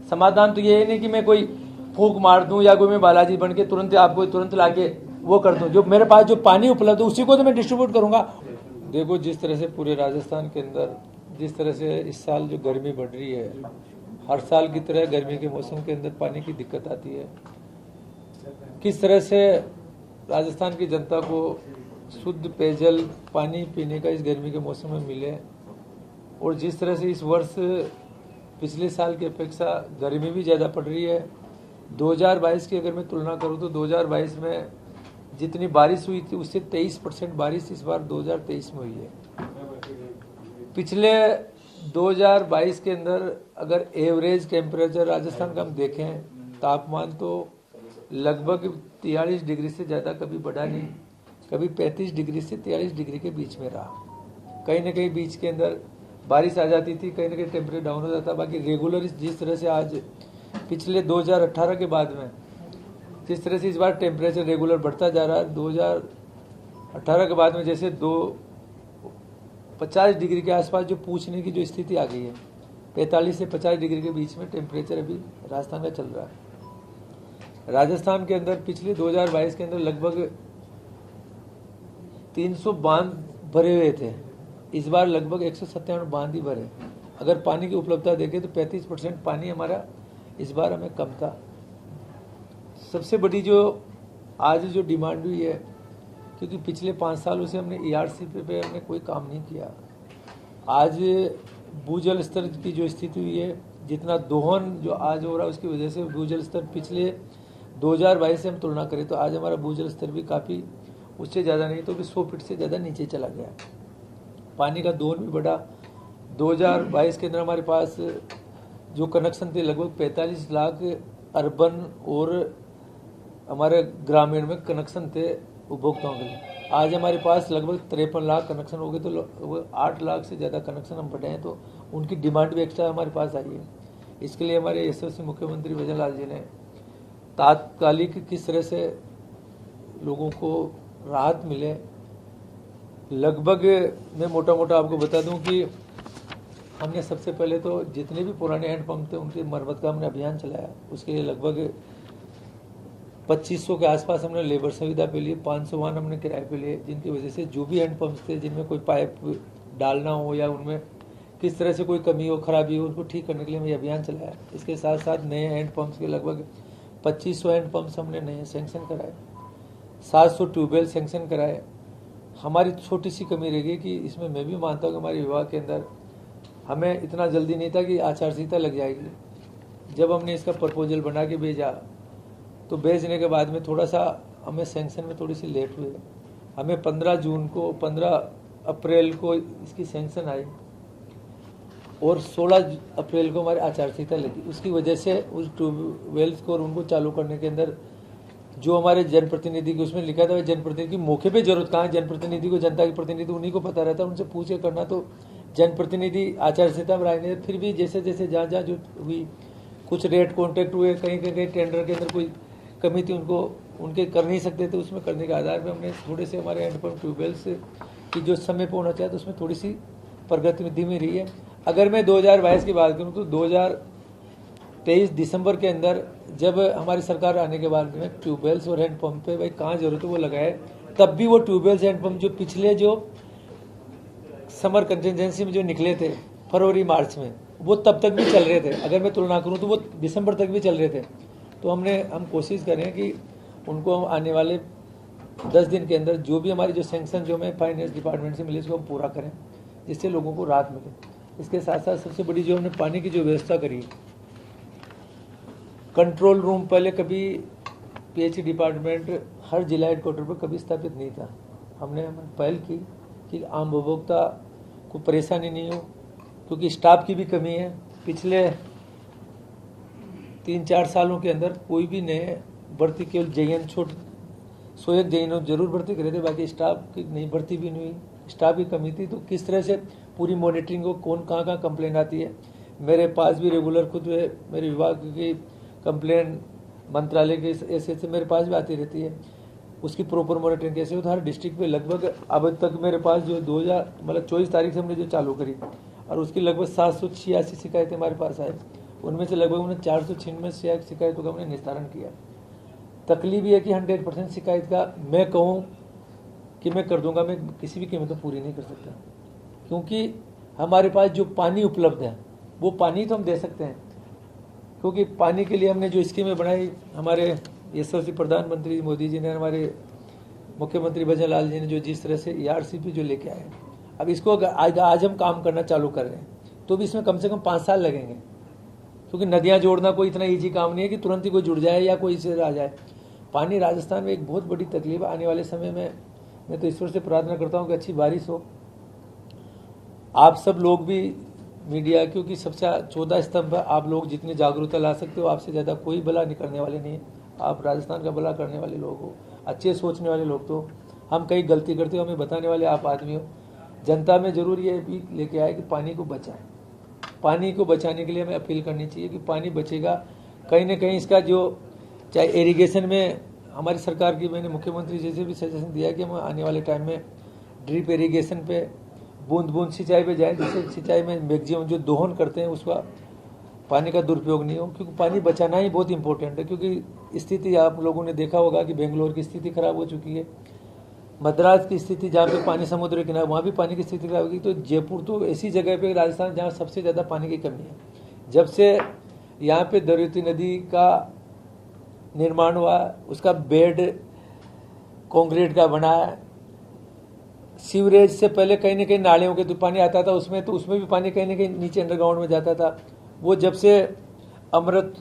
समाधान तो ये है नहीं कि मैं कोई फूंक मार दूं या कोई मैं बालाजी बन के तुरंत आपको तुरंत लाके वो कर दूं। जो मेरे पास जो पानी उपलब्ध है उसी को तो मैं डिस्ट्रीब्यूट करूंगा। देखो, जिस तरह से पूरे राजस्थान के अंदर जिस तरह से इस साल जो गर्मी बढ़ रही है, हर साल की तरह गर्मी के मौसम के अंदर पानी की दिक्कत आती है। किस तरह से राजस्थान की जनता को शुद्ध पेयजल पानी पीने का इस गर्मी के मौसम में मिले, और जिस तरह से इस वर्ष पिछले साल की अपेक्षा गर्मी भी ज़्यादा पड़ रही है। 2022 की अगर मैं तुलना करूं तो 2022 में जितनी बारिश हुई थी उससे 23% बारिश इस बार 2023 में हुई है। पिछले 2022 के अंदर अगर एवरेज टेम्परेचर राजस्थान का हम देखें, तापमान तो लगभग 43 डिग्री से ज़्यादा कभी बढ़ा नहीं, कभी 35 डिग्री से 43 डिग्री के बीच में रहा। कहीं ना कहीं बीच के अंदर बारिश आ जाती थी, कहीं ना कहीं टेम्परेचर डाउन हो जाता। बाकी रेगुलर जिस तरह से आज पिछले 2018 के बाद में जिस तरह से इस बार टेम्परेचर रेगुलर बढ़ता जा रहा है, 2018 के बाद में जैसे 50 डिग्री के आसपास जो पूछने की जो स्थिति आ गई है, 45 से 50 डिग्री के बीच में टेम्परेचर अभी राजस्थान का चल रहा है। राजस्थान के अंदर पिछले 2022 के अंदर लगभग 300 बांध भरे हुए थे, इस बार लगभग 197 बांध ही भरे। अगर पानी की उपलब्धता देखें तो 35% पानी हमारा इस बार हमें कम था। सबसे बड़ी जो आज जो डिमांड हुई है, क्योंकि पिछले 5 सालों से हमने ERC पे हमने कोई काम नहीं किया। आज भूजल स्तर की जो स्थिति हुई है, जितना दोहन जो आज हो रहा है उसकी वजह से भूजल स्तर पिछले 2022 से हम तुलना करें तो आज हमारा भूजल स्तर भी काफ़ी उससे ज़्यादा नहीं तो भी 100 फीट से ज़्यादा नीचे चला गया। पानी का दोहन भी बढ़ा। 2022 के अंदर हमारे पास जो कनेक्शन थे लगभग 45 लाख अर्बन और हमारे ग्रामीण में कनेक्शन थे उपभोक्ताओं के लिए। आज हमारे पास लगभग 53 लाख कनेक्शन हो गए, तो 8 लाख से ज़्यादा कनेक्शन हम बढ़े हैं, तो उनकी डिमांड भी एक्स्ट्रा हमारे पास आई है। इसके लिए हमारे यशस्वी मुख्यमंत्री भजनलाल जी ने तात्कालिक किस तरह से लोगों को राहत मिले, लगभग मैं मोटा मोटा आपको बता दूं कि हमने सबसे पहले तो जितने भी पुराने हैंडपम्प थे उनकी मरम्मत का हमने अभियान चलाया। उसके लिए लगभग 2500 के आसपास हमने लेबर सुविधा पे लिए, 500 वाहन हमने किराए पे लिए, जिनकी वजह से जो भी हैंडपम्प थे जिनमें कोई पाइप डालना हो या उनमें किस तरह से कोई कमी हो खराबी हो उनको ठीक करने के लिए हमने अभियान चलाया। इसके साथ साथ नए हैंडपम्प्स के लगभग 2500 हैंडपम्प्स हमने नए सेंक्शन कराए, 700 ट्यूबवेल सेंक्शन कराए। हमारी छोटी सी कमी रह गई कि इसमें मैं भी मानता हूँ कि हमारे विभाग के अंदर हमें इतना जल्दी नहीं था कि आचार संहिता लग जाएगी। जब हमने इसका प्रपोजल बना के भेजा तो भेजने के बाद में थोड़ा सा हमें सेंक्शन में थोड़ी सी लेट हुई। हमें 15 अप्रैल को इसकी सेंक्शन आई और 16 अप्रैल को हमारी आचार संहिता लगी। उसकी वजह से उस ट्यूबवेल्स को और उनको चालू करने के अंदर जो हमारे जनप्रतिनिधि की उसमें लिखा था, जनप्रतिनिधि की मौके पे जरूरत कहाँ है, जनप्रतिनिधि को जनता के प्रतिनिधि उन्हीं को पता रहता है, उनसे पूछ के करना। तो जनप्रतिनिधि आचार संहिता में आए, फिर भी जैसे जैसे जहाँ जहाँ जो हुई कुछ रेट कॉन्ट्रैक्ट हुए, कहीं कहीं टेंडर के अंदर कोई कमी थी उनको उनके कर नहीं सकते थे, उसमें करने के आधार पर हमने थोड़े से हमारे हैंडपम्प ट्यूबवेल्स की जो समय पर होना चाहिए तो उसमें थोड़ी सी प्रगति धीमी रही है। अगर मैं 2022 की बात करूँ तो 2023 दिसंबर के अंदर जब हमारी सरकार आने के बाद में ट्यूबवेल्स और हैंडपम्प पे भाई कहाँ जरूरत है वो लगाए, तब भी वो ट्यूबवेल्स हैंडपम्प जो पिछले जो समर कंटिजेंसी में जो निकले थे फरवरी मार्च में, वो तब तक भी चल रहे थे। अगर मैं तुलना करूँ तो वो दिसंबर तक भी चल रहे थे। तो हम कोशिश करें कि उनको हम आने वाले 10 दिन के अंदर जो भी हमारी जो सेंक्शन जो हमें फाइनेंस डिपार्टमेंट से मिले उसको हम पूरा करें, जिससे लोगों को राहत मिले। इसके साथ साथ सबसे बड़ी जो हमने पानी की जो व्यवस्था करी, कंट्रोल रूम पहले कभी PH डिपार्टमेंट हर जिला हेडक्वार्टर पर कभी स्थापित नहीं था। हमने पहल की कि आम उपभोक्ता को परेशानी नहीं हो, क्योंकि स्टाफ की भी कमी है। पिछले 3-4 सालों के अंदर कोई भी नए भर्ती केवल JN 100 JN जरूर भर्ती करे थे, बाकी स्टाफ की नई भर्ती भी नहीं हुई, स्टाफ की कमी थी। तो किस तरह से पूरी मॉनिटरिंग हो, कौन कहाँ कंप्लेन आती है। मेरे पास भी रेगुलर खुद मेरे विभाग की कंप्लेन मंत्रालय के ऐसे मेरे पास भी आती रहती है, उसकी प्रॉपर मॉनिटरिंग कैसे हो। तो हर डिस्ट्रिक्ट में लगभग अब तक मेरे पास जो 24 तारीख से हमने जो चालू करी और उसकी लगभग 786 शिकायतें हमारे पास आए, उनमें से लगभग हमने 496 शिकायतों का हमने निस्तारण किया। तकलीफ ये है कि 100% शिकायत का मैं कहूँ कि मैं कर दूंगा, मैं किसी भी कीमत में पूरी नहीं कर सकता, क्योंकि हमारे पास जो पानी उपलब्ध है वो पानी तो हम दे सकते हैं, क्योंकि पानी के लिए हमने जो स्कीमें बनाई, हमारे यशस्वी प्रधानमंत्री मोदी जी ने, हमारे मुख्यमंत्री भजन लाल जी ने जो जिस तरह से ERCP जो लेके आए, अब इसको आज हम काम करना चालू कर रहे हैं तो भी इसमें कम से कम 5 साल लगेंगे, क्योंकि नदियाँ जोड़ना कोई इतना ईजी काम नहीं है कि तुरंत ही कोई जुड़ जाए या कोई इससे आ जाए। पानी राजस्थान में एक बहुत बड़ी तकलीफ, आने वाले समय में मैं तो ईश्वर से प्रार्थना करता हूँ कि अच्छी बारिश हो। आप सब लोग भी मीडिया, क्योंकि सबसे 14 स्तंभ है, आप लोग जितनी जागरूकता ला सकते हो, आपसे ज़्यादा कोई भला नहीं करने वाले नहीं है। आप राजस्थान का भला करने वाले लोग हो, अच्छे सोचने वाले लोग। तो हम कई गलती करते हो, हमें बताने वाले आप आदमी हो। जनता में जरूर ये भी लेके आए कि पानी को बचाएं। पानी को बचाने के लिए हमें अपील करनी चाहिए कि पानी बचेगा कहीं ना कहीं। इसका जो चाहे इरिगेशन में हमारी सरकार की, मैंने मुख्यमंत्री जी से भी सजेशन दिया कि हम आने वाले टाइम में ड्रिप इरिगेशन पे, बूंद बूंद सिंचाई पे जाए, जिससे सिंचाई में मैक्सिमम जो दोहन करते हैं उसका पानी का दुरुपयोग नहीं हो, क्योंकि पानी बचाना ही बहुत इंपॉर्टेंट है। क्योंकि स्थिति आप लोगों ने देखा होगा कि बेंगलोर की स्थिति खराब हो चुकी है, मद्रास की स्थिति जहाँ पे पानी समुद्र किनारे, वहाँ भी पानी की स्थिति खराब होगी। तो जयपुर तो ऐसी जगह पे राजस्थान जहाँ सबसे ज़्यादा पानी की कमी है। जब से यहाँ पे दरियाती नदी का निर्माण हुआ, उसका बेड कंक्रीट का बना है, सीवरेज से पहले कहीं ना कहीं नालियों के तो पानी आता था उसमें, तो उसमें भी पानी कहीं ना कहीं नीचे अंडरग्राउंड में जाता था। वो जब से अमृत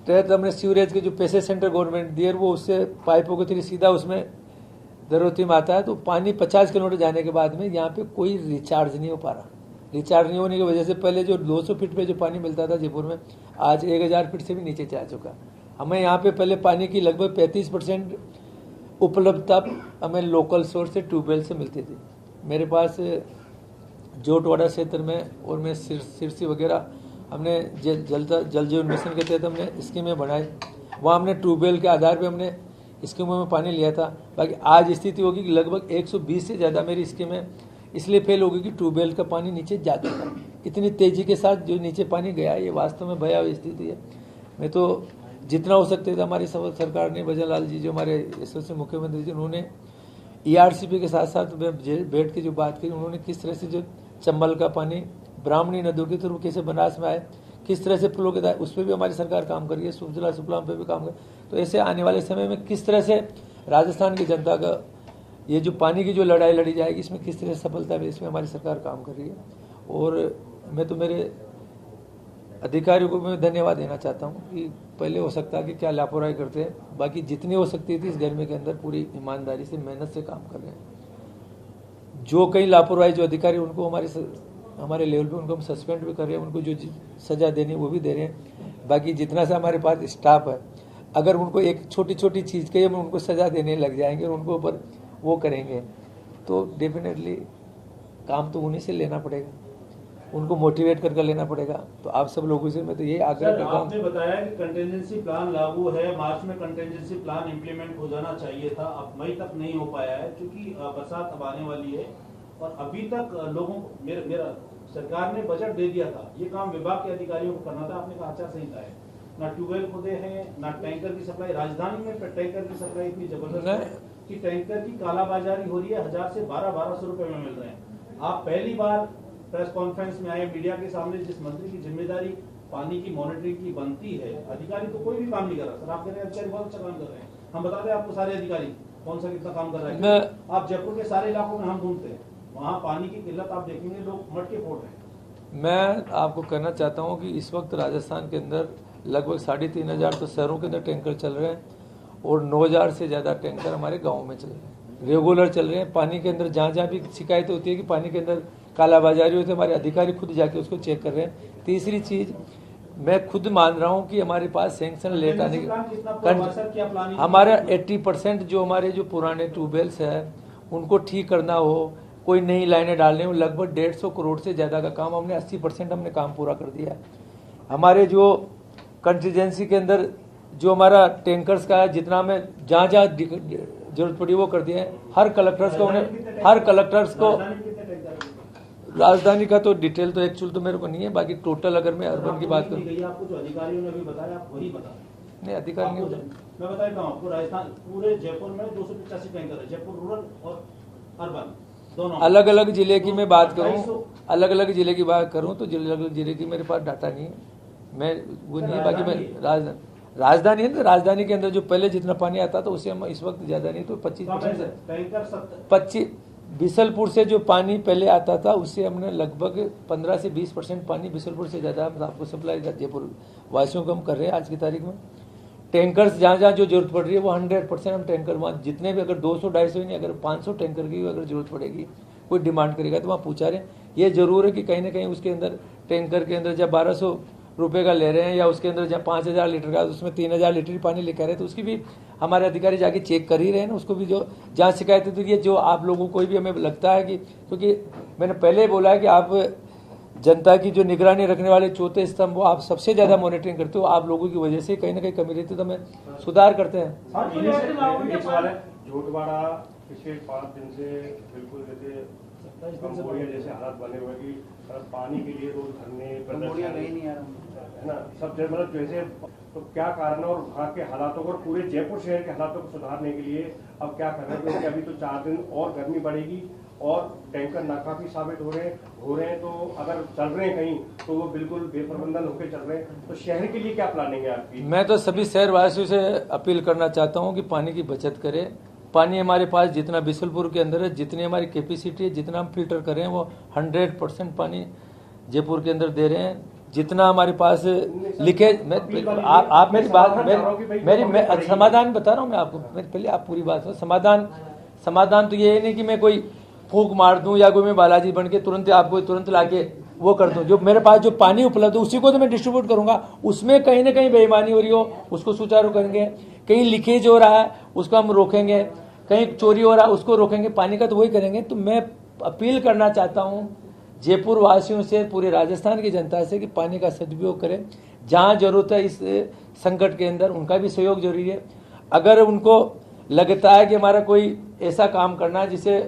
तहत हमने सीवरेज के जो पैसे सेंट्रल गवर्नमेंट दिए, वो उससे पाइपों के थ्रू सीधा उसमें दरियाती में आता है। तो पानी 50 किलोमीटर जाने के बाद में यहाँ पे कोई रिचार्ज नहीं हो पा रहा। रिचार्ज नहीं होने की वजह से पहले जो 200 फीट पे जो पानी मिलता था जयपुर में, आज 1000 फीट से भी नीचे जा चुका। हमें यहाँ पे पहले पानी की लगभग 35% उपलब्धता हमें लोकल सोर्स से, ट्यूबवेल से मिलती थी। मेरे पास जोटवाड़ा क्षेत्र में और मैं सिरसी वगैरह, हमने जल जीवन मिशन के तहत हमने स्कीमें बनाई, वहाँ हमने ट्यूबवेल के आधार पे हमने स्कीमों में पानी लिया था। बाकी आज स्थिति होगी कि लगभग 120 से ज़्यादा मेरी स्कीमें इसलिए फेल होगी कि ट्यूबवेल का पानी नीचे जा चुका है। इतनी तेज़ी के साथ जो नीचे पानी गया, ये वास्तव में भयावह स्थिति है। मैं तो जितना हो सकते थे, हमारी सरकार ने, भजन लाल जी जो हमारे यशस्वी मुख्यमंत्री जी, उन्होंने ERCP के साथ साथ बैठ के जो बात की, उन्होंने किस तरह से जो चंबल का पानी ब्राह्मणी नदियों के थ्रू कैसे बनारस में आए, किस तरह से पुलों के, उस पर भी हमारी सरकार काम कर रही है, सुजला सुफलाम पे भी काम कर। तो ऐसे आने वाले समय में किस तरह से राजस्थान की जनता का ये जो पानी की जो लड़ाई लड़ी जाएगी, इसमें किस तरह से सफलता है, इसमें हमारी सरकार काम कर रही है। और मैं तो मेरे अधिकारियों को मैं धन्यवाद देना चाहता हूँ कि पहले हो सकता है कि क्या लापरवाही करते हैं, बाकी जितनी हो सकती थी इस गर्मी के अंदर पूरी ईमानदारी से, मेहनत से काम कर रहे हैं। जो कहीं लापरवाही जो अधिकारी, उनको हमारे लेवल पे उनको हम सस्पेंड भी कर रहे हैं, उनको जो सजा देनी वो भी दे रहे हैं। बाकी जितना सा हमारे पास स्टाफ है, अगर उनको एक छोटी छोटी चीज़ के हम उनको सजा देने लग जाएंगे और उनको ऊपर वो करेंगे, तो डेफिनेटली काम तो उन्हीं से लेना पड़ेगा, उनको मोटिवेट करके लेना पड़ेगा। तो आप सब लोगों से मैं तो यही आग्रह करता हूँ। आपने बताया कि कंटेंजेंसी प्लान लागू है, मार्च में कंटेंजेंसी प्लान इंप्लीमेंट हो जाना चाहिए था, अब मई तक नहीं हो पाया है क्योंकि बरसात अब आने वाली है। और अभी तक लोगों को मेरा सरकार ने बजट दे दिया था, ये काम विभाग के अधिकारियों को करना था। आपने कहा आचार संहिता है, ना ट्यूबवेल खुदे हैं, ना टैंकर की सप्लाई। राजधानी में टैंकर की सप्लाई इतनी जबरदस्त है कि टैंकर की कालाबाजारी हो रही है, 1000 से 1200 रुपए में मिल रहे हैं। आप पहली बार प्रेस कॉन्फ्रेंस में आए मीडिया के सामने, जिस मंत्री की जिम्मेदारी पानी की मॉनिटरिंग की बनती है, अधिकारी तो कोई भी काम नहीं कर रहा। सर आप कह रहे हैं अधिकारी बहुत अच्छा काम कर रहे हैं, हम बताते हैं आपको सारे अधिकारी कौन सा कितना काम कर रहा है। आप जयपुर के सारे इलाकों में हम ढूंढते हैं, वहाँ पानी की किल्लत आप देखेंगे, लोग मटके फोड़ रहे हैं। मैं आपको कहना चाहता हूँ कि इस वक्त राजस्थान के अंदर लगभग 3500 तो शहरों के अंदर टैंकर चल रहे हैं और 9000 से ज़्यादा टैंकर हमारे गाँव में चल रहे हैं, रेगुलर चल रहे हैं। पानी के अंदर जहाँ जहाँ भी शिकायत होती है कि पानी के अंदर कालाबाजारी होती है, हमारे अधिकारी खुद जाके उसको चेक कर रहे हैं। तीसरी चीज़, मैं खुद मान रहा हूँ कि हमारे पास सैंक्शन लेट आने के, हमारा 80% जो हमारे जो पुराने ट्यूबवेल्स है उनको ठीक करना हो, कोई नई लाइनें डालने हो, लगभग 150 करोड़ से ज़्यादा का काम हमने 80% हमने काम पूरा कर दिया है। हमारे जो कंटीजेंसी के अंदर जो हमारा टैंकर्स का है, जितना हमें जहाँ जहाँ जरूरत पड़ी वो कर दिया है। हर कलेक्टर्स को राजधानी का तो डिटेल तो एक्चुअल तो मेरे को नहीं है, बाकी टोटल अगर मैं अर्बन की बात करूँ, आपको जो अधिकारियों ने भी बताया आप वही बता नहीं अधिकार नहीं होता। मैं बता देता हूँ, आपको राजस्थान पूरे जयपुर में 285 टैंकर है, जयपुर रूरल और अर्बन दोनों। अलग अलग जिले की मैं बात करूँ, अलग अलग जिले की बात करूँ तो अलग अलग जिले की मेरे पास डाटा नहीं है, मैं वो नहीं है। बाकी मैं राजधानी है तो राजधानी के अंदर जो पहले जितना पानी आता था उससे हम इस वक्त ज्यादा नहीं तो 25 बिसलपुर से जो पानी पहले आता था उससे हमने लगभग 15 से 20% पानी बिसलपुर से ज्यादा आपको सप्लाई जयपुर वासियों को हम कर रहे हैं आज की तारीख में। टैंकर्स जहाँ जहाँ जो जरूरत पड़ रही है वो 100% हम टैंकर वहाँ जितने भी, अगर 200-250 नहीं, अगर 500 टैंकर की अगर जरूरत पड़ेगी, कोई डिमांड करेगा तो वहाँ पूछा रहे हैं। ये जरूर है कि कहीं ना कहीं उसके अंदर टैंकर के अंदर जब 1200 रुपए का ले रहे हैं या उसके अंदर जब 5000 लीटर का उसमें 3000 लीटर पानी लेकर रहे हैं, तो उसकी भी हमारे अधिकारी जाके चेक कर ही रहे हैं ना, उसको भी जो जहाँ शिकायत है। तो ये जो आप लोगों को भी हमें लगता है कि, क्योंकि मैंने पहले बोला है कि आप जनता की जो निगरानी रखने वाले चौथे स्तंभ वो आप सबसे ज्यादा मॉनिटरिंग करते हो, आप लोगों की वजह से कहीं ना कहीं कमी रहती है, तो हमें सुधार करते हैं। झूठवाड़ा पिछले 5 दिन से बिल्कुल जैसे हालात बने हुए कि पानी के लिए रोज धरने प्रदर्शन है ना, सब मतलब जैसे, तो क्या कारण है और वहाँ के हालातों को, पूरे जयपुर शहर के हालातों को सुधारने के लिए अब क्या कर रहे हैं? क्योंकि अभी तो 4 दिन और गर्मी बढ़ेगी और टैंकर नाकाफी साबित हो रहे हैं, तो अगर चल रहे हैं कहीं तो वो बिल्कुल बेप्रबंधन होकर चल रहे हैं, तो शहर के लिए क्या प्लानिंग है आपकी? मैं तो सभी शहरवासियों से अपील करना चाहता हूँ कि पानी की बचत करें। पानी हमारे पास जितना बिसलपुर के अंदर है, जितनी हमारी कैपेसिटी है, जितना हम फिल्टर कर रहे हैं वो 100% पानी जयपुर के अंदर दे रहे हैं। जितना हमारे पास लीकेज, आप मेरी बात, मेरी समाधान बता रहा हूँ मैं आपको, पहले आप पूरी बात हो। समाधान तो ये नहीं कि मैं कोई फूंक मार दूं या कोई मैं बालाजी बन के तुरंत आपको तुरंत लाके वो कर दूं। जो मेरे पास जो पानी उपलब्ध है उसी को तो मैं डिस्ट्रीब्यूट करूंगा, उसमें कहीं ना कहीं बेईमानी हो रही हो उसको सुचारू करेंगे, कहीं लीकेज हो रहा है उसको हम रोकेंगे, कहीं चोरी हो रहा है उसको रोकेंगे, पानी का तो वही करेंगे। तो मैं अपील करना चाहता हूँ जयपुर वासियों से, पूरे राजस्थान की जनता से कि पानी का सदुपयोग करें, जहां जरूरत है इस संकट के अंदर उनका भी सहयोग जरूरी है। अगर उनको लगता है कि हमारा कोई ऐसा काम करना है जिसे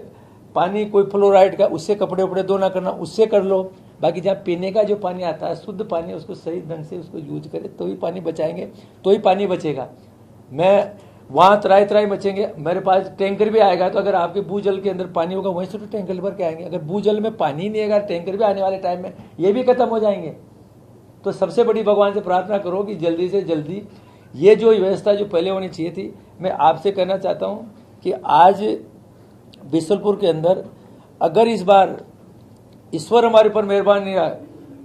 पानी कोई फ्लोराइड का, उससे कपड़े उपड़े धोना करना, उससे कर लो। बाकी जहाँ पीने का जो पानी आता है शुद्ध पानी, उसको सही ढंग से उसको यूज करें तो ही पानी बचाएंगे, तो ही पानी बचेगा। मैं वहां तराई बचेंगे। मेरे पास टैंकर भी आएगा, तो अगर आपके भूजल के अंदर पानी होगा वहीं से तो टैंकर भर के आएंगे। अगर भूजल में पानी नहीं आएगा, टैंकर भी आने वाले टाइम में ये भी खत्म हो जाएंगे। तो सबसे बड़ी भगवान से प्रार्थना करो कि जल्दी से जल्दी ये जो व्यवस्था जो पहले होनी चाहिए थी, मैं आपसे कहना चाहता हूं कि आज बिसलपुर के अंदर अगर इस बार ईश्वर हमारे ऊपर मेहरबान नहीं रहा,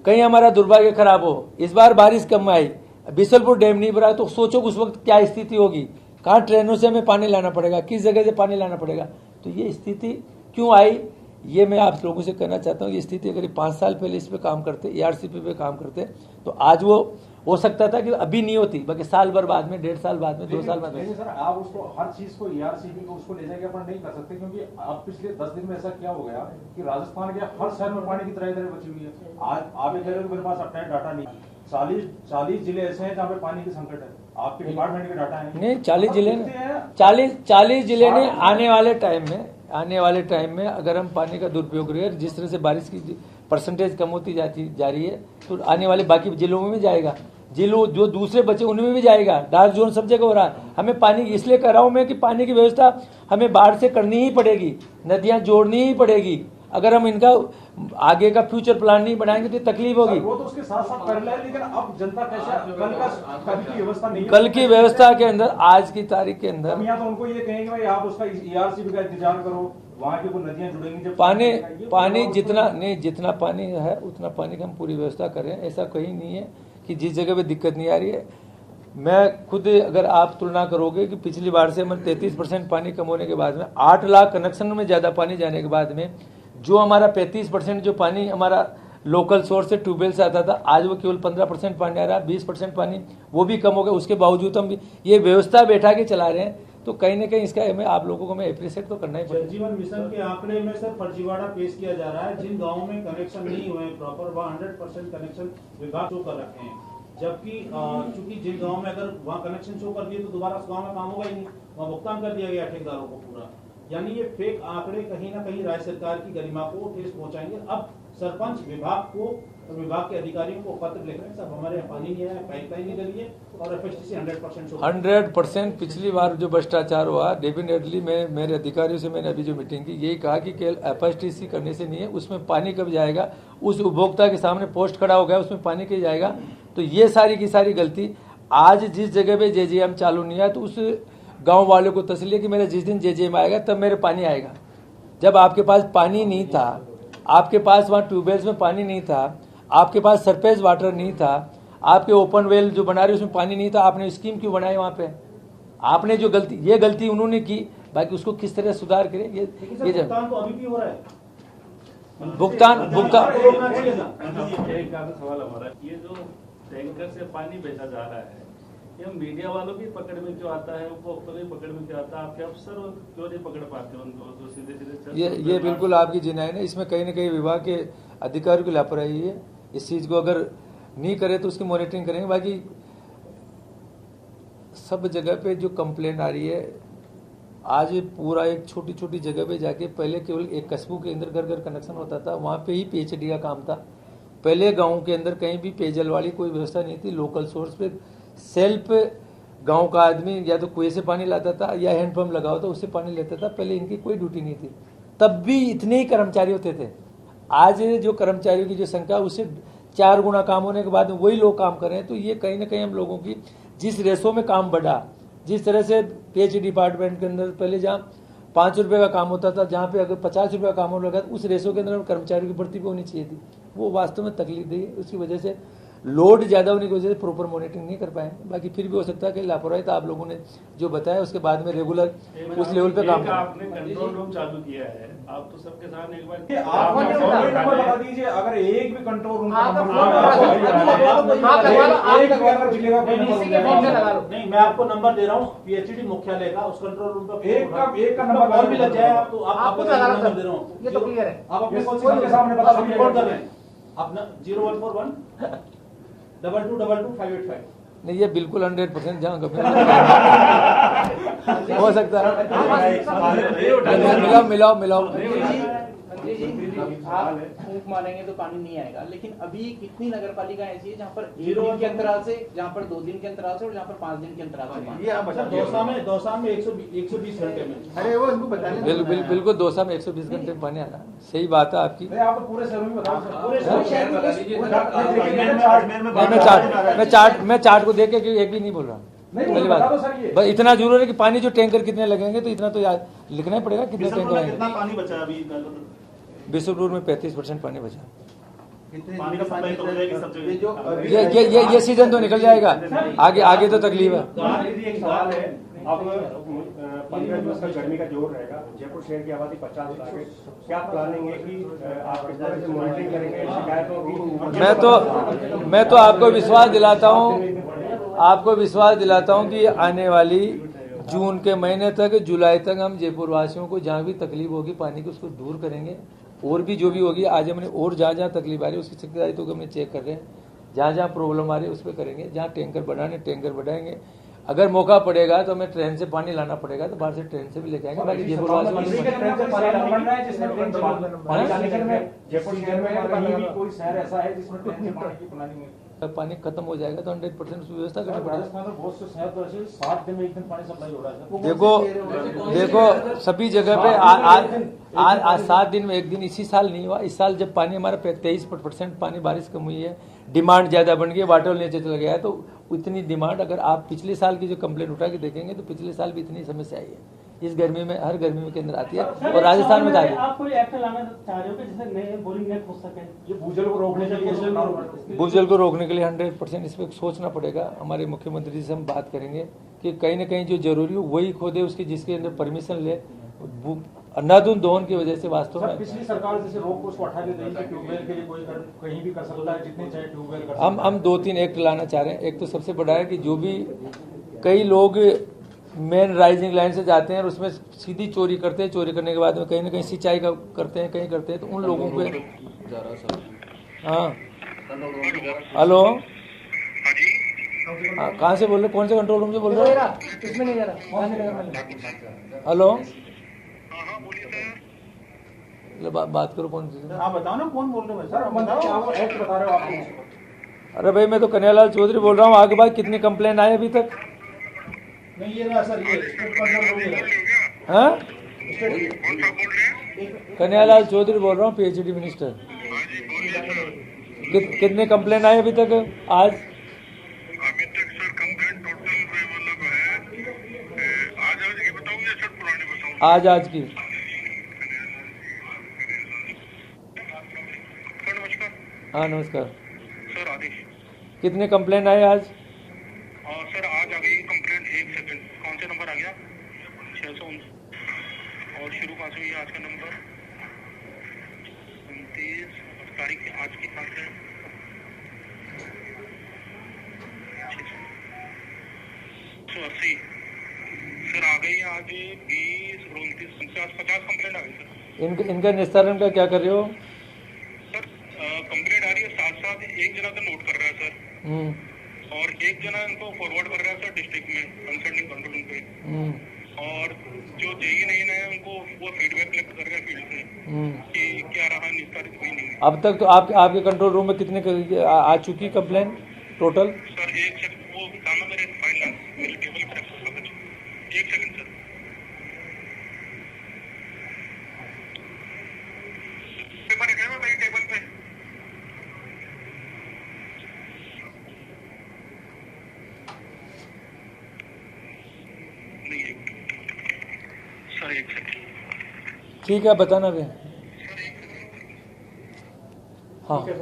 कहीं हमारा दुर्भाग्य खराब हो, इस बार बारिश कम आई, बिसलपुर डैम नहीं भरा, तो सोचो उस वक्त क्या स्थिति होगी, कहाँ ट्रेनों से हमें पानी लाना पड़ेगा, किस जगह से पानी लाना पड़ेगा। तो ये स्थिति क्यों आई, ये मैं आप लोगों से कहना चाहता हूँ। ये स्थिति अगर 5 साल पहले इस पे काम करते, ERCP पे काम करते, तो आज वो हो सकता था कि अभी नहीं होती, बाकी साल भर बाद में, 1.5 साल बाद में, 2 साल बाद में। सर आप उसको हर चीज को ERCP को उसको ले जाके अपन नहीं कर सकते, क्योंकि आप पिछले 10 दिन में ऐसा क्या हो गया कि राजस्थान के हर शहर में पानी की तरह बची हुई है। आज आप ये कह रहे हो मेरे पास अपना डाटा नहीं, 40 जिले ऐसे हैं जहाँ पे पानी की संकट है, आपके डिपार्टमेंट के डाटा है नहीं। 40 जिले ने आने वाले टाइम में अगर हम पानी का दुरुपयोग करें, जिस तरह से बारिश की परसेंटेज कम होती जा रही है, तो आने वाले बाकी जिलों में भी जाएगा, जिलों जो दूसरे बचे उनमें भी जाएगा। डार्क जोन सब जगह हो रहा है। हमें पानी इसलिए कर रहा हूं मैं कि पानी की व्यवस्था हमें बाढ़ से करनी ही पड़ेगी, नदियां जोड़नी ही पड़ेगी। अगर हम इनका आगे का फ्यूचर प्लान नहीं बनाएंगे तो तकलीफ होगी। वो तो उसके साथ साथ पैरेलल है, लेकिन अब जनता कैसे कल की व्यवस्था नहीं है। कल की व्यवस्था के अंदर, आज की तारीख के अंदर तो उनको ये कहेंगे भाई आप उसका ERCP का इंतजार करो, वहाँ की वो नदियां जुड़ेंगी जब पानी जितना पानी है उतना पानी की हम पूरी व्यवस्था करें। ऐसा कहीं नहीं है कि जिस जगह पे दिक्कत नहीं आ रही है। मैं खुद, अगर आप तुलना करोगे कि पिछली बार से हम 33% पानी कम होने के बाद में, 8 लाख कनेक्शन में ज्यादा पानी जाने के बाद में, जो हमारा 35% जो पानी हमारा लोकल सोर्स से, ट्यूबवेल से आता था, आज वो केवल 15% पानी आ रहा है। 20% पानी वो भी कम हो गया। उसके बावजूद हम ये व्यवस्था बैठा के चला रहे हैं, तो कहीं ना कहीं इसका हमें आप लोगों को मैं एप्रिशिएट तो करना ही पड़ेगा। जल जीवन मिशन के आंकड़े में सर फर्जीवाड़ा पेश किया जा रहा है। जिन गाँव में कनेक्शन नहीं हुए प्रॉपर, वह 100% कनेक्शन विभाग शो कर रखे हैं, जबकि चूंकि जिन गाँव में अगर वहाँ कनेक्शन शो कर दिए तो दोबारा उस गाँव में काम होगा ही नहीं, वहाँ भुगतान कर दिया गया ठेकेदारों को पूरा। यानी ये फेक आंकड़े कहीं ना कहीं राज्य सरकार की गरिमा को ठेस पहुंचाएंगे। अब सरपंच विभाग को और विभाग के अधिकारियों को पत्र लिख रहे हैं, सब हमारे यहाँ पानी नहीं आया, पाइपलाइन नहीं डली है और एफएसटीसी 100% 100% पिछली बार जो भ्रष्टाचार हुआ डेफिनेटली मैं मेरे अधिकारियों से मैंने अभी जो मीटिंग की यही कहा कि केवल एफएसटीसी करने से नहीं है, उसमें पानी कब जाएगा, उस उपभोक्ता के सामने पोस्ट खड़ा हो गया उसमें पानी कब जाएगा। तो ये सारी की सारी गलती आज जिस जगह पे जेजेएम चालू नहीं है तो उस गांव वालों को तसल्ली है कि मेरा जिस दिन जेजेएम आएगा तब मेरे पानी आएगा। जब आपके पास पानी नहीं था, आपके पास वहाँ ट्यूबवेल्स में पानी नहीं था, आपके पास सरफेस वाटर नहीं था, आपके ओपन वेल जो बना रहे उसमें पानी नहीं था, आपने स्कीम क्यों बनाई वहाँ पे? आपने जो गलती, ये गलती उन्होंने की, बाकी उसको किस तरह सुधार करें ये भुगतान तो अभी भी हो रहा है। भुगतान एक सवाल हमारा, ये जो टैंकर से पानी बेचा जा रहा है ये मीडिया वालों की पकड़ में क्यों आता है, उपभोक्ताओं की पकड़ में क्यों आता है, आपके अफसर क्यों नहीं पकड़ पाते उनको जो सीधे ये बिल्कुल आपकी जिनाई है। इसमें कहीं न कहीं विभाग के अधिकारियों की लापरवाही है। इस चीज को अगर नहीं करे तो उसकी मॉनिटरिंग करेंगे। बाकी सब जगह पे जो कंप्लेंट आ रही है, आज पूरा एक छोटी छोटी जगह पे जाके, पहले केवल एक कस्बों के अंदर घर घर कनेक्शन होता था, वहां पे ही पीएचडी का काम था। पहले गाँव के अंदर कहीं भी पेयजल वाली कोई व्यवस्था नहीं थी। लोकल सोर्स पे सेल्फ गांव का आदमी या तो कुएं से पानी लाता था या हैंडपंप लगा होता उससे पानी लेता था। पहले इनकी कोई ड्यूटी नहीं थी, तब भी इतने ही कर्मचारी होते थे। आज जो कर्मचारियों की जो संख्या उससे 4 गुना काम होने के बाद वही लोग काम कर रहे हैं। तो ये कहीं ना कहीं हम लोगों की जिस रेशो में काम बढ़ा, जिस तरह से पीएचडी डिपार्टमेंट के अंदर पहले जहाँ 5 रुपए का काम होता था, जहाँ पे अगर 50 रुपए का काम होने लगा उस रेशो के अंदर कर्मचारियों की भर्ती भी होनी चाहिए थी। वो वास्तव में तकलीफ दी, उसकी वजह से लोड ज्यादा होने की वजह से प्रॉपर मॉनिटरिंग नहीं कर पाएंगे। बाकी फिर भी हो सकता है कि लापरवाही था, आप लोगों ने जो बताया उसके बाद में रेगुलर उस लेवल पे काम आपने कंट्रोल रूम चालू किया है, आप तो सबके सामने एक बार बता दीजिए, अगर एक भी कंट्रोल रूम नहीं, मैं आपको नंबर दे रहा हूँ पीएचडी मुख्यालय का, उस कंट्रोल रूम पे एक का नंबर और भी लग जाए आप तो आपको नंबर दे रहा हूँ। ये तो क्लियर है, आप अपने के सामने बता रिकॉर्ड कर रहे हैं अपना 0141 2222 नहीं, ये बिल्कुल 100% जहाँ कभी हो सकता है। मिलाओ आप फूंक मारेंगे तो पानी नहीं आएगा, लेकिन अभी कितनी नगर पालिका ऐसी है जहाँ पर 1 दिन के अंतराल से, जहाँ पर 2 दिन के अंतराल से और जहाँ पर 5 दिन के अंतराल से पानी। दौसा में 120 घंटे में। अरे वो इनको बताने बिल्कुल दौसा में 120 घंटे में पानी आना सही बात है आपकी। आप पूरे शहर में बताओ, मैं चार्ट को देख के एक भी नहीं बोल रहा। पहली बात बस इतना जरूर है कि पानी जो टैंकर कितने लगेंगे तो इतना तो याद लिखना ही पड़ेगा कितने टैंकर आएंगे। कितना पानी बचा अभी बिशनपुर में 35% पानी बचा। पानी का सप्लाई तो हो जाएगी सब जगह। ये सीजन तो निकल जाएगा, आगे तो तकलीफ है। एक सवाल है, अब 15 दिवस का गर्मी का जोर रहेगा, जयपुर शहर की आबादी 50 लाख है, क्या प्लानिंग है कि आप किस तरह से मॉनिटरिंग करेंगे, शिकायतों की? मैं तो आपको विश्वास दिलाता हूं कि आने वाली जून के महीने तक, जुलाई तक हम जयपुर वासियों को जहां भी तकलीफ होगी पानी की उसको दूर करेंगे। और भी जो भी होगी, आज हमने और जहां तकलीफ आ रही है उसकी शिकायत को हमने चेक कर रहे हैं, जहां प्रॉब्लम आ रही है उस पर करेंगे। जहां टैंकर बढ़ाएंगे। अगर मौका पड़ेगा तो हमें ट्रेन से पानी लाना पड़ेगा तो बाहर से ट्रेन से भी लेके आएंगे। बाकी जयपुर वासियों पानी खत्म हो जाएगा तो 100% व्यवस्था करनी पड़ेगी। राजस्थान में बहुत से शहर तो ऐसे 7 दिन में एक दिन पानी सप्लाई हो रहा है। देखो सभी जगह पे आज 7 दिन में एक दिन इसी साल नहीं हुआ। इस साल जब पानी हमारा 23% पानी बारिश कम हुई है, डिमांड ज्यादा बन गई, वाटर नीचे चला गया है, तो इतनी डिमांड अगर आप पिछले साल की जो कंप्लेंट उठा के देखेंगे तो पिछले साल भी इतनी समस्या आई है। इस गर्मी में हर गर्मी के अंदर आती है और राजस्थान में आप कोई एक्ट लाना चाह रहे हो कि जिससे नए बोरिंग नेट हो सके? ये भूजल को रोकने के लिए भूजल को रोकने के लिए 100% इस पर सोचना पड़ेगा। हमारे मुख्यमंत्री से हम बात करेंगे कि कहीं न कहीं जो जरूरी हो वही खोदे, उसकी जिसके अंदर परमिशन ले। अंधाधुंध दोहन की वजह से वास्तव में पिछली सरकार जैसे रोक को उसको हटा के देंगे, ट्यूबवेल के लिए कोई कहीं भी कर सकता है, जितने चाहे ट्यूबवेल कर सकता है। हम 2-3 एक्ट लाना चाह रहे हैं। एक तो सबसे बड़ा है कि जो भी कई लोग मेन राइजिंग लाइन से जाते हैं और उसमें सीधी चोरी करते हैं, चोरी करने के बाद में कहीं ना कहीं सिंचाई का करते हैं, कहीं करते हैं, तो उन लोगों पे हाँ हेलो कहाँ से बोल रहे, कौन से कंट्रोल रूम से बोल रहे हो? इसमें नहीं जा रहा। हेलो बात करो कौन सी। आप बताओ ना कौन बोल रहे हो सर मंत्री क्या वो एक्ट बता रहे हो आपको? अरे भाई मैं तो कन्हैयालाल चौधरी बोल रहा हूँ। आगे बाद कितनी कंप्लेन आए अभी तक? नहीं ये ना सर, ये स्टेट पर हाँ, कन्हैयालाल चौधरी बोल रहा हूँ, PhD मिनिस्टर। कितने कंप्लेन आए अभी तक आज? अभी तक सर कंप्लेंट टोटल मतलब है आज की बताऊंगे सर, पुरानी बताऊंगा? आज की। सर नमस्कार। हाँ नमस्कार सर आदेश। कितने कंप्लेन आए आज? सर आज आ गई कंप्लेंट। एक सेकंड, कौन सा नंबर आ गया? 619 और शुरू कहाँ से हुई आज का नंबर? 29 तारीख आज की तारीख है 680। सर आ गई आज 20 29 50 कंप्लेंट आ गई सर। इनका निस्तारण का क्या कर रहे हो? सर कंप्लेंट आ रही है, साथ साथ एक जना तो नोट कर रहा है सर, और एक जना इनको फॉरवर्ड कर रहा है सर डिस्ट्रिक्ट में कंसर्निंग कंट्रोल पे, और जो जेई नहीं है उनको वो फीडबैक कलेक्ट कर रहे हैं फील्ड से कि क्या रहा, निस्तारित हुई नहीं। अब तक तो आपके कंट्रोल रूम में कितने आ चुकी कंप्लेन टोटल? सर एक सेकंड, वो गाना मेरे फाइल मेरे टेबल पे रखा है। एक सेकंड सर, पेपर रखे हुए मेरी टेबल पे। नहीं सर एक सेकंड। ठीक है बताना भी। हाँ सर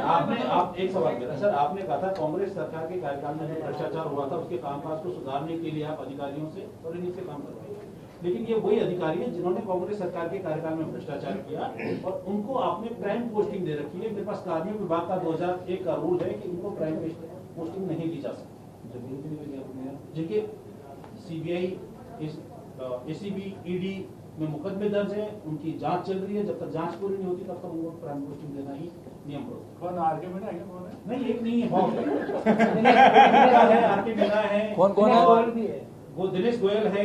आप एक सवाल मेरा सर, आपने कहा था कांग्रेस सरकार के कार्यकाल में जो भ्रष्टाचार हुआ था उसके कामकाज को सुधारने के लिए आप अधिकारियों से और इन्हीं से काम करवाइए, लेकिन ये वही अधिकारी हैं जिन्होंने कांग्रेस सरकार के कार्यकाल में भ्रष्टाचार किया और उनको आपने प्राइम पोस्टिंग दे रखी है। मेरे पास कार्मिक विभाग का 2001 का रूल है कि उनको प्राइम पोस्टिंग नहीं दी जा सकती, जिनके CBI ACB ED में मुकदमे दर्ज है, उनकी जांच चल रही है। जब तक जांच पूरी नहीं होती तब तक उनको प्राइम पोस्टिंग देना ही नियम है। कौन आरके मीणा है? कौन है? नहीं एक नहीं है, बहुत है, आरके मीणा है, कौन है? वो दिनेश गोयल है,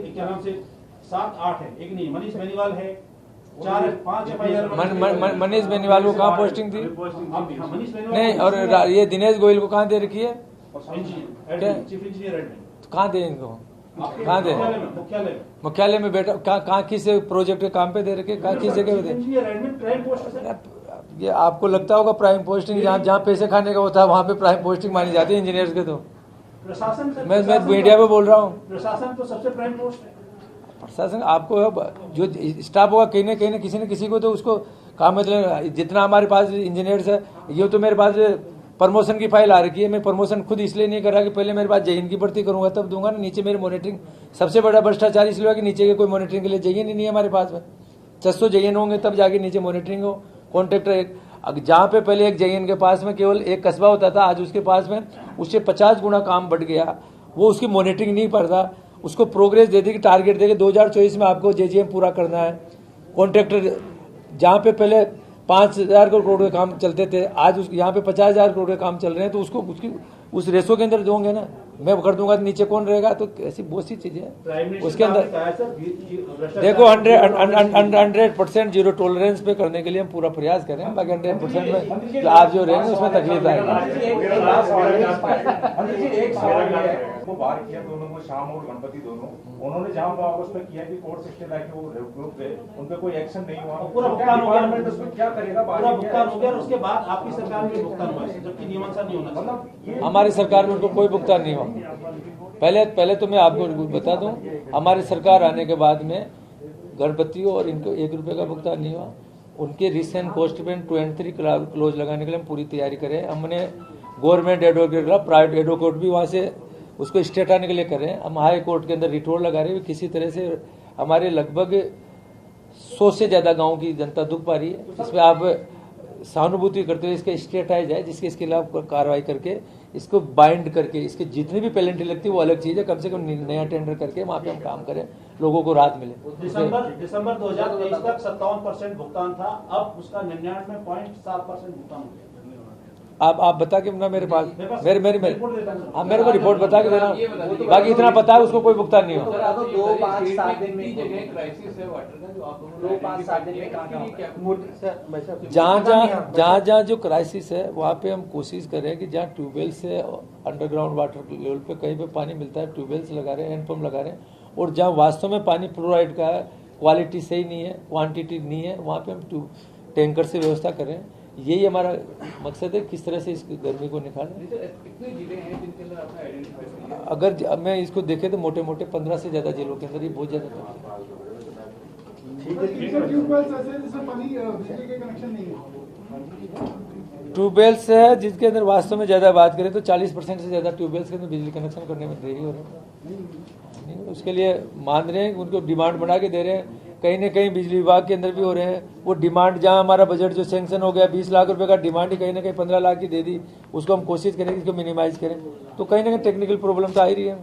क्या नाम से 7-8 है, एक नहीं, मनीष बेनीवाल है, 4-5 FIR। मनीष बेनीवाल को कहाँ पोस्टिंग थी? मनीष बेनीवाल नहीं, और ये दिनेश गोयल को कहाँ दे रखी है? Chief engineer admin. कहाँ दे इनको? कहाँ दे? मुख्यालय में बैठा? कहाँ किस प्रोजेक्ट के काम पे दे रखे? कहाँ किस जगह पे दे? इंजीनियर एडमिन प्राइम पोस्ट है। ये आपको लगता होगा प्राइम पोस्टिंग जहाँ पैसे खाने का होता है वहाँ पे प्राइम पोस्टिंग मानी जाती है इंजीनियर्स के। तो प्रशासन मैं मीडिया पे बोल रहा हूँ, प्रशासन तो सबसे प्राइम पोस्ट है। प्रशासन आपको जो स्टाफ होगा कहीं ना किसी न किसी को तो उसको काम, मतलब जितना हमारे पास इंजीनियर्स है, ये तो मेरे पास प्रमोशन की फाइल आ रखी है। मैं प्रमोशन खुद इसलिए नहीं कर रहा कि पहले मेरे पास जेईन की भर्ती करूंगा तब दूंगा ना। नीचे मेरी मॉनिटरिंग, सबसे बड़ा भ्रष्टाचार इसलिए हुआ कि नीचे के कोई मॉनिटरिंग के लिए जेईन ही नहीं है हमारे पास में। 600 जेईन होंगे तब जाके नीचे मॉनिटरिंग हो। कॉन्ट्रैक्टर जहाँ पे पहले एक जेईन के पास में केवल एक कस्बा होता था, आज उसके पास में उससे 50 गुना काम बढ़ गया। वो उसकी मॉनिटरिंग नहीं पड़ता, उसको प्रोग्रेस दे दी कि टारगेट देके 2024 में आपको JGM पूरा करना है। कॉन्ट्रैक्टर जहाँ पे पहले 5,000 करोड़ के काम चलते थे, आज यहाँ पे 50,000 करोड़ के काम चल रहे हैं, तो उसको उसकी उस रेशो के अंदर दोगे ना। मैं कर दूंगा तो नीचे कौन रहेगा? तो ऐसी बहुत सी चीजें हैं उसके अंदर। देखो 100% जीरो टॉलरेंस पे करने के लिए हम पूरा प्रयास करें, बाकी 100% में जो आप जो रहेंगे उसमें तकलीफ आएगी। एक सवाल वो बाहर किया दोनों को, शाम और गणपति दोनों, उन्होंने जहाँ आपस में किया कि कोर्ट सिस्टम लाके वो रुक गए, उन पे कोई एक्शन नहीं हुआ। पूरा भुगतान हो गया, उसमें क्या करेगा? पूरा भुगतान हो गया और उसके बाद आपकी सरकार में भुगतान हुआ, जबकि नियमानुसार नहीं होना। मतलब हमारी सरकार में उनको कोई भुगतान नहीं हुआ। पहले तो मैं आपको बता दूं, हमारी सरकार आने के बाद में गणपतियों और इनको 1 रुपए का भुगतान नहीं हुआ। उनके रिसेंट कॉस्ट में 23 क्लोज लगाने के लिए हम पूरी तैयारी करें। हमने गवर्नमेंट एडवोकेट का प्राइवेट एडवोकेट भी वहाँ से उसको स्टेट आने के लिए कर रहे हैं। हम हाई कोर्ट के अंदर रिटोर लगा रहे हैं। किसी तरह से हमारे लगभग 100 से ज्यादा गाँव की जनता दुख पा रही है। इसमें आप सहानुभूति करते हुए इसके स्टेटाइज है, जिसके इसके खिलाफ कार्रवाई करके इसको बाइंड करके इसके जितनी भी पेनल्टी लगती है वो अलग चीज है। कम से कम नया टेंडर करके वहाँ पे हम काम करें, लोगों को राहत मिले। दिसंबर 2023 तक 57% भुगतान था, अब उसका 99.7% भुगतान हो गया। आप बता के ना मेरे पास मेरे हाँ मेरे को रिपोर्ट बता के देना, बाकी इतना पता है उसको कोई भुगतान नहीं हो। 2-5-7 दिन में क्राइसिस है वाटर का, जो आप 2-5-7 दिन में जहाँ जो क्राइसिस है वहाँ पे हम कोशिश कर रहे हैं कि जहाँ ट्यूबवेल से अंडरग्राउंड वाटर लेवल पे कहीं पे पानी मिलता है ट्यूबवेल्स लगा रहे हैं, हैंडपम्प लगा रहे हैं, और जहाँ वास्तव में पानी फ्लोराइड का है, क्वालिटी सही नहीं है, क्वांटिटी नहीं है, वहाँ पे हम टैंकर से व्यवस्था कर रहे हैं। यही हमारा मकसद है, किस तरह से इस गर्मी को निकालें। कितनी जिले हैं जिनके अंदर आपने आइडेंटिफाई किया? अगर मैं इसको देखे तो मोटे मोटे 15 से ज्यादा जिलों के अंदर ये बहुत ज्यादा ट्यूबवेल्स है जिसके अंदर वास्तव में ज्यादा बात करें तो 40% से ज्यादा ट्यूबवेल्स के अंदर बिजली कनेक्शन करने में देरी हो रही है। उसके लिए मान रहे हैं, उनको डिमांड बना के दे रहे हैं, कहीं ना कहीं बिजली विभाग के अंदर भी हो रहे हैं। वो डिमांड जहां हमारा बजट जो सैंक्शन हो गया 20 लाख रुपए का, डिमांड ही कहीं ना कहीं 15 लाख की दे दी, उसको हम कोशिश करें कि इसको मिनिमाइज करें, तो कहीं ना कहीं टेक्निकल प्रॉब्लम तो आ ही रही है।